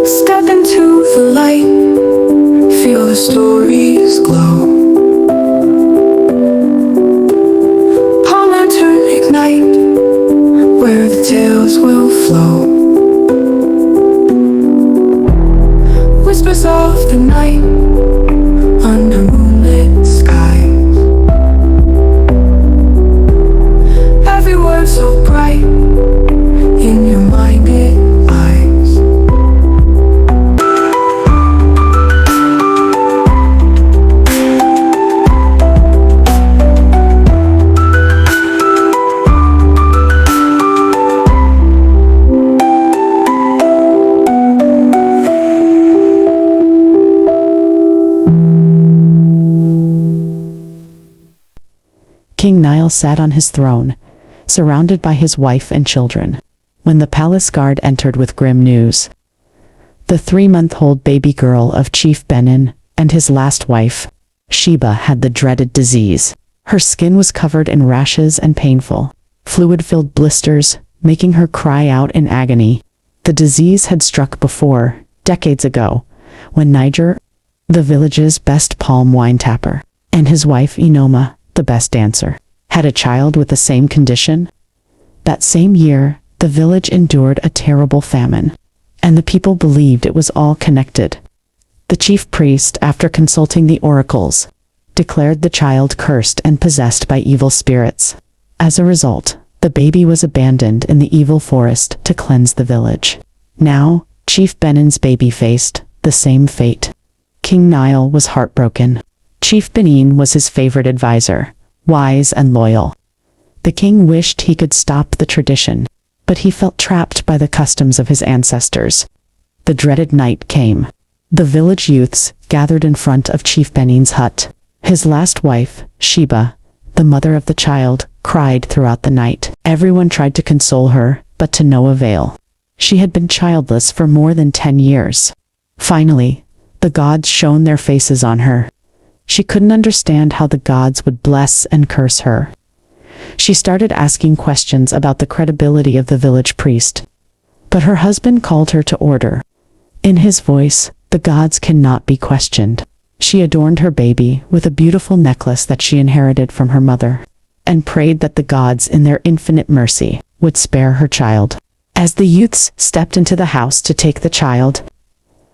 Step into the light, feel the stories glow. Palm lantern ignite, where the tales will flow. Whispers of the night, under moonlit skies. Every word so bright, in your minded eyes. King Niall sat on his throne, surrounded by his wife and children, when the palace guard entered with grim news. The 3-month-old baby girl of Chief Benin and his last wife, Sheba, had the dreaded disease. Her skin was covered in rashes and painful, fluid-filled blisters, making her cry out in agony. The disease had struck before, decades ago, when Niger, the village's best palm wine tapper, and his wife Enoma, the best dancer, had a child with the same condition. That same year, the village endured a terrible famine, and the people believed it was all connected. The chief priest, after consulting the oracles, declared the child cursed and possessed by evil spirits. As a result, the baby was abandoned in the evil forest to cleanse the village. Now, Chief Benin's baby faced the same fate. King Niall was heartbroken. Chief Benin was his favorite advisor, wise and loyal. The king wished he could stop the tradition, but he felt trapped by the customs of his ancestors. The dreaded night came. The village youths gathered in front of Chief Benin's hut. His last wife, Sheba, the mother of the child, cried throughout the night. Everyone tried to console her, but to no avail. She had been childless for more than 10 years. Finally, the gods shone their faces on her. She couldn't understand how the gods would bless and curse her. She started asking questions about the credibility of the village priest. But her husband called her to order. In his voice, the gods cannot be questioned. She adorned her baby with a beautiful necklace that she inherited from her mother, and prayed that the gods in their infinite mercy would spare her child. As the youths stepped into the house to take the child,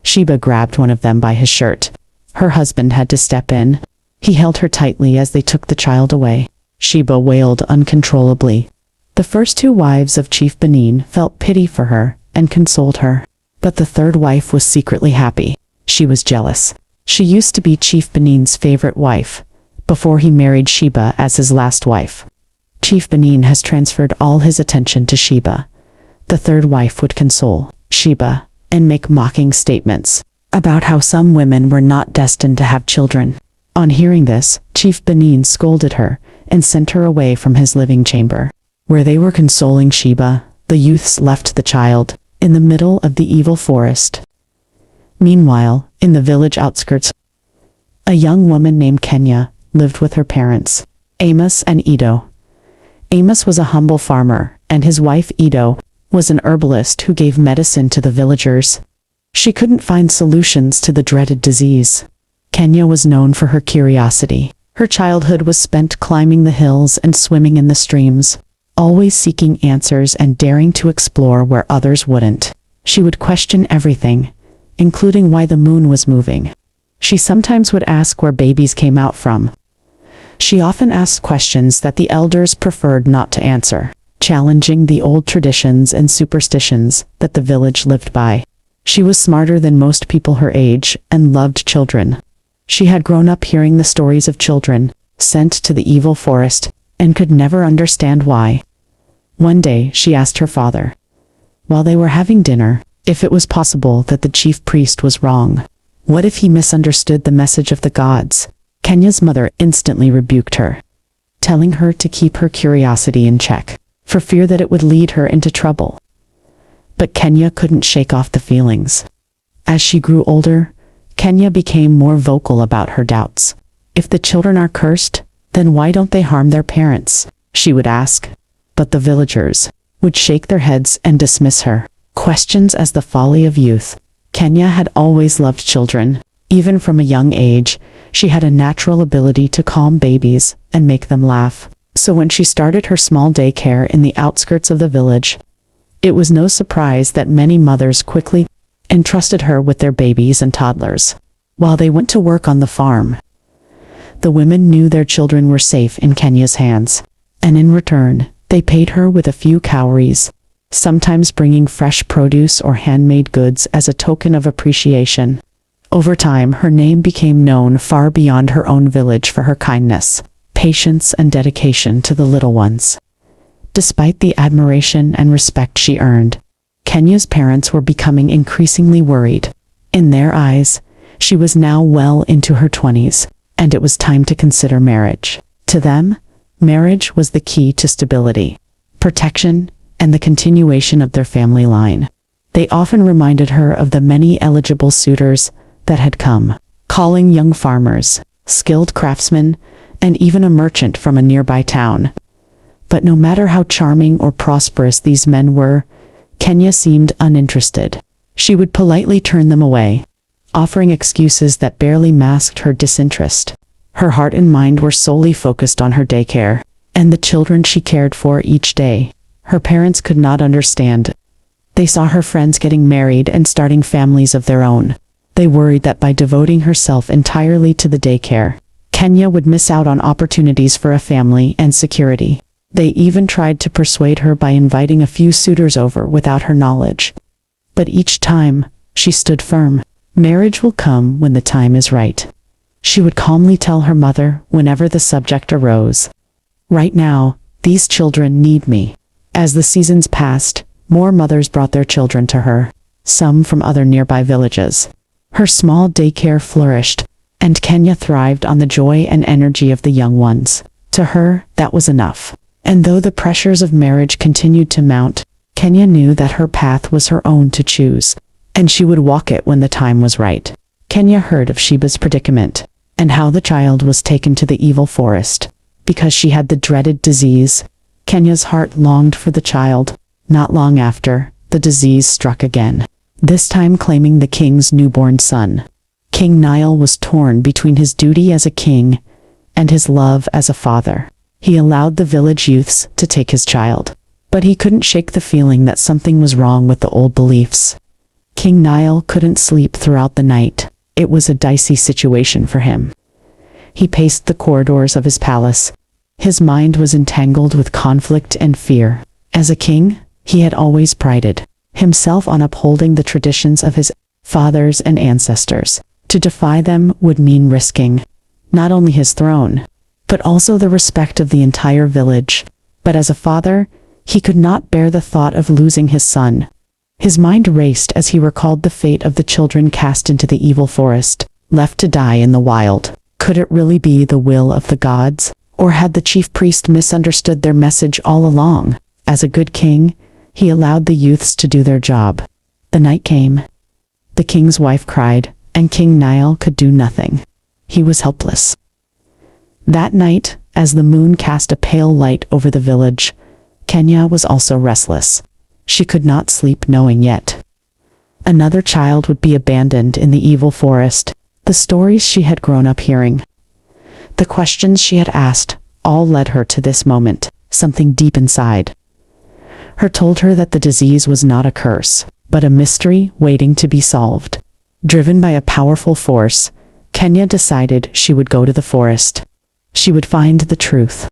Sheba grabbed one of them by his shirt. Her husband had to step in. He held her tightly as they took the child away. Sheba wailed uncontrollably. The first 2 wives of Chief Benin felt pity for her and consoled her. But the third wife was secretly happy. She was jealous. She used to be Chief Benin's favorite wife, before he married Sheba as his last wife. Chief Benin has transferred all his attention to Sheba. The third wife would console Sheba and make mocking statements about how some women were not destined to have children. On hearing this, Chief Benin scolded her and sent her away from his living chamber. Where they were consoling Sheba, the youths left the child in the middle of the evil forest. Meanwhile, in the village outskirts, a young woman named Kenya lived with her parents, Amos and Edo. Amos was a humble farmer, and his wife Edo was an herbalist who gave medicine to the villagers. She couldn't find solutions to the dreaded disease. Kenya was known for her curiosity. Her childhood was spent climbing the hills and swimming in the streams, always seeking answers and daring to explore where others wouldn't. She would question everything, including why the moon was moving. She sometimes would ask where babies came out from. She often asked questions that the elders preferred not to answer, challenging the old traditions and superstitions that the village lived by. She was smarter than most people her age and loved children. She had grown up hearing the stories of children sent to the evil forest and could never understand why. One day, she asked her father, while they were having dinner, if it was possible that the chief priest was wrong. What if he misunderstood the message of the gods? Kenya's mother instantly rebuked her, telling her to keep her curiosity in check, for fear that it would lead her into trouble. But Kenya couldn't shake off the feelings. As she grew older, Kenya became more vocal about her doubts. If the children are cursed, Then why don't they harm their parents? She would ask. But the villagers would shake their heads and dismiss her questions as the folly of youth. Kenya had always loved children. Even from a young age, she had a natural ability to calm babies and make them laugh. So when she started her small daycare in the outskirts of the village, it was no surprise that many mothers quickly entrusted her with their babies and toddlers. While they went to work on the farm, the women knew their children were safe in Kenya's hands, and in return, they paid her with a few cowries, sometimes bringing fresh produce or handmade goods as a token of appreciation. Over time, her name became known far beyond her own village for her kindness, patience, and dedication to the little ones. Despite the admiration and respect she earned, Kenya's parents were becoming increasingly worried. In their eyes, she was now well into her 20s, and it was time to consider marriage. To them, marriage was the key to stability, protection, and the continuation of their family line. They often reminded her of the many eligible suitors that had come, calling young farmers, skilled craftsmen, and even a merchant from a nearby town. But no matter how charming or prosperous these men were, Kenya seemed uninterested. She would politely turn them away, offering excuses that barely masked her disinterest. Her heart and mind were solely focused on her daycare and the children she cared for each day. Her parents could not understand. They saw her friends getting married and starting families of their own. They worried that by devoting herself entirely to the daycare, Kenya would miss out on opportunities for a family and security. They even tried to persuade her by inviting a few suitors over without her knowledge. But each time, she stood firm. Marriage will come when the time is right, she would calmly tell her mother whenever the subject arose. Right now, these children need me. As the seasons passed, more mothers brought their children to her, some from other nearby villages. Her small daycare flourished, and Kenya thrived on the joy and energy of the young ones. To her, that was enough. And though the pressures of marriage continued to mount, Kenya knew that her path was her own to choose, and she would walk it when the time was right. Kenya heard of Sheba's predicament, and how the child was taken to the evil forest. Because she had the dreaded disease, Kenya's heart longed for the child. Not long after, the disease struck again, this time claiming the king's newborn son. King Nile was torn between his duty as a king and his love as a father. He allowed the village youths to take his child, but he couldn't shake the feeling that something was wrong with the old beliefs. King Nile couldn't sleep throughout the night. It was a dicey situation for him. He paced the corridors of his palace. His mind was entangled with conflict and fear. As a king, he had always prided himself on upholding the traditions of his fathers and ancestors. To defy them would mean risking not only his throne, but also the respect of the entire village. But as a father, he could not bear the thought of losing his son. His mind raced as he recalled the fate of the children cast into the evil forest, left to die in the wild. Could it really be the will of the gods? Or had the chief priest misunderstood their message all along? As a good king, he allowed the youths to do their job. The night came. The king's wife cried, and King Nile could do nothing. He was helpless. That night, as the moon cast a pale light over the village, Kenya was also restless. She could not sleep knowing yet another child would be abandoned in the evil forest. The stories she had grown up hearing, the questions she had asked, all led her to this moment. Something deep inside her told her that the disease was not a curse, but a mystery waiting to be solved. Driven by a powerful force, Kenya decided she would go to the forest. She would find the truth.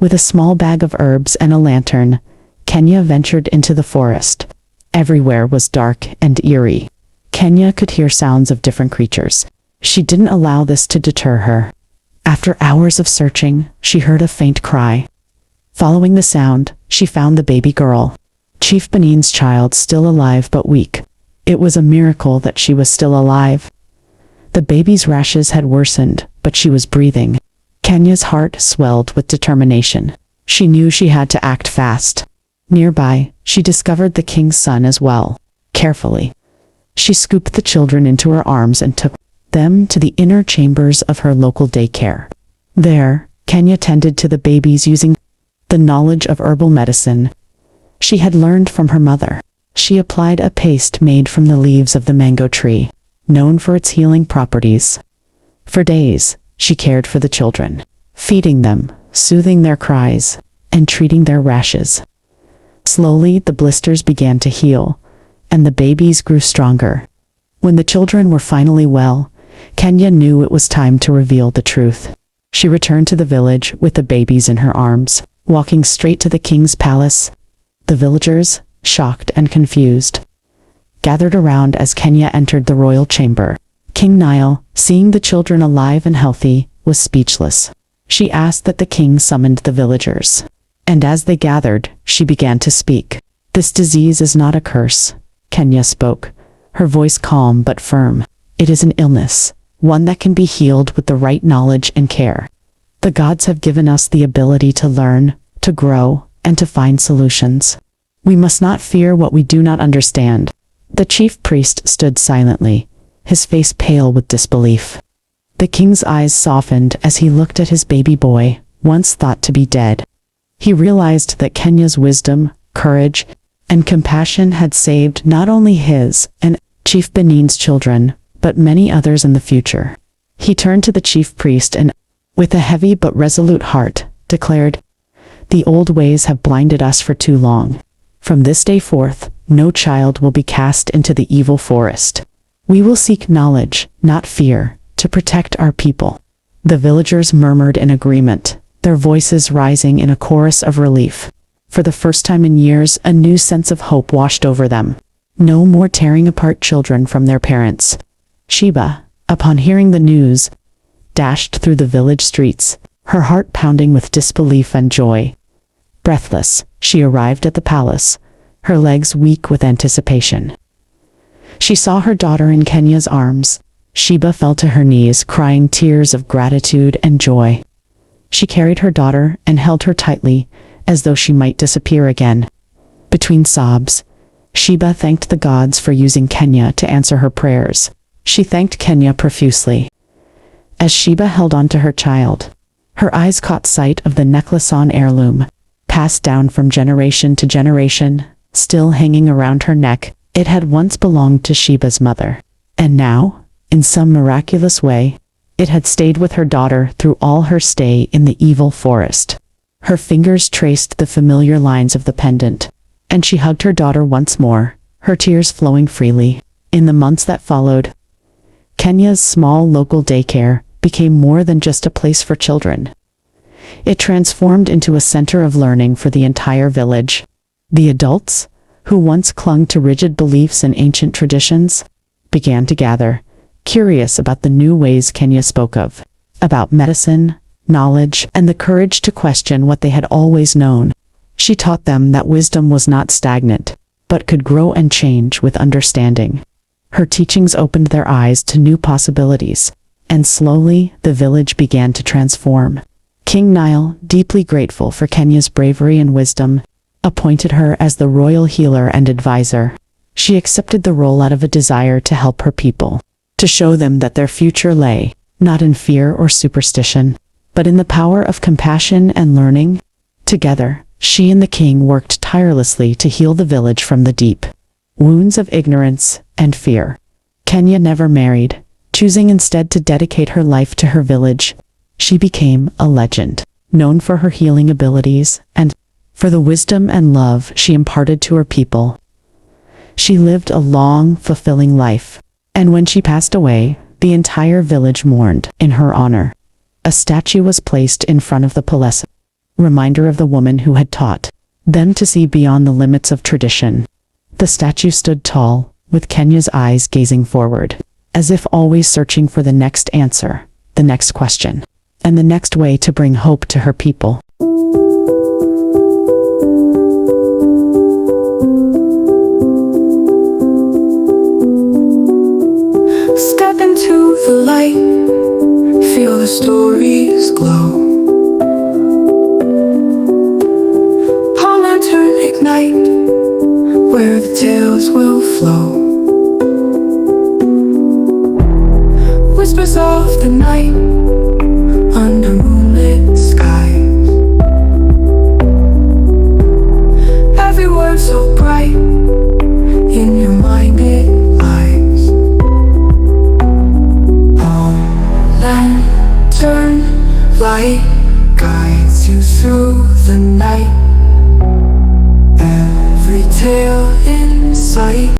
With a small bag of herbs and a lantern, Kenya ventured into the forest. Everywhere was dark and eerie. Kenya could hear sounds of different creatures. She didn't allow this to deter her. After hours of searching, she heard a faint cry. Following the sound, she found the baby girl, Chief Benin's child, still alive but weak. It was a miracle that she was still alive. The baby's rashes had worsened, but she was breathing. Kenya's heart swelled with determination. She knew she had to act fast. Nearby, she discovered the king's son as well. Carefully, she scooped the children into her arms and took them to the inner chambers of her local daycare. There, Kenya tended to the babies using the knowledge of herbal medicine she had learned from her mother. She applied a paste made from the leaves of the mango tree, known for its healing properties. For days, she cared for the children, feeding them, soothing their cries, and treating their rashes. Slowly, the blisters began to heal, and the babies grew stronger. When the children were finally well, Kenya knew it was time to reveal the truth. She returned to the village with the babies in her arms, walking straight to the king's palace. The villagers, shocked and confused, gathered around as Kenya entered the royal chamber. King Nile, seeing the children alive and healthy, was speechless. She asked that the king summoned the villagers. And as they gathered, she began to speak. "This disease is not a curse," Kenya spoke, her voice calm but firm. "It is an illness, one that can be healed with the right knowledge and care. The gods have given us the ability to learn, to grow, and to find solutions. We must not fear what we do not understand." The chief priest stood silently, his face pale with disbelief. The king's eyes softened as he looked at his baby boy, once thought to be dead. He realized that Kenya's wisdom, courage, and compassion had saved not only his and Chief Benin's children, but many others in the future. He turned to the chief priest and, with a heavy but resolute heart, declared, "The old ways have blinded us for too long. From this day forth, no child will be cast into the evil forest. We will seek knowledge, not fear, to protect our people." The villagers murmured in agreement, their voices rising in a chorus of relief. For the first time in years, a new sense of hope washed over them. No more tearing apart children from their parents. Sheba, upon hearing the news, dashed through the village streets, her heart pounding with disbelief and joy. Breathless, she arrived at the palace, her legs weak with anticipation. She saw her daughter in Kenya's arms. Sheba fell to her knees, crying tears of gratitude and joy. She carried her daughter and held her tightly, as though she might disappear again. Between sobs, Sheba thanked the gods for using Kenya to answer her prayers. She thanked Kenya profusely. As Sheba held on to her child, her eyes caught sight of the necklace-on heirloom, passed down from generation to generation, still hanging around her neck. It had once belonged to Sheba's mother. And now, in some miraculous way, it had stayed with her daughter through all her stay in the evil forest. Her fingers traced the familiar lines of the pendant, and she hugged her daughter once more, her tears flowing freely. In the months that followed, Kenya's small local daycare became more than just a place for children. It transformed into a center of learning for the entire village. The adults, who once clung to rigid beliefs and ancient traditions, began to gather, curious about the new ways Kenya spoke of, about medicine, knowledge, and the courage to question what they had always known. She taught them that wisdom was not stagnant, but could grow and change with understanding. Her teachings opened their eyes to new possibilities, and slowly the village began to transform. King Nile, deeply grateful for Kenya's bravery and wisdom, appointed her as the royal healer and advisor. She accepted the role out of a desire to help her people, to show them that their future lay, not in fear or superstition, but in the power of compassion and learning. Together, she and the king worked tirelessly to heal the village from the deep wounds of ignorance and fear. Kenya never married, choosing instead to dedicate her life to her village. She became a legend, known for her healing abilities and for the wisdom and love she imparted to her people. She lived a long, fulfilling life, and when she passed away, the entire village mourned in her honor. A statue was placed in front of the palace, reminder of the woman who had taught them to see beyond the limits of tradition. The statue stood tall, with Kenya's eyes gazing forward, as if always searching for the next answer, the next question, and the next way to bring hope to her people. Step into the light, feel the stories glow. Palm lantern ignite, where the tales will flow. Whispers of the night, under moonlit skies. the night.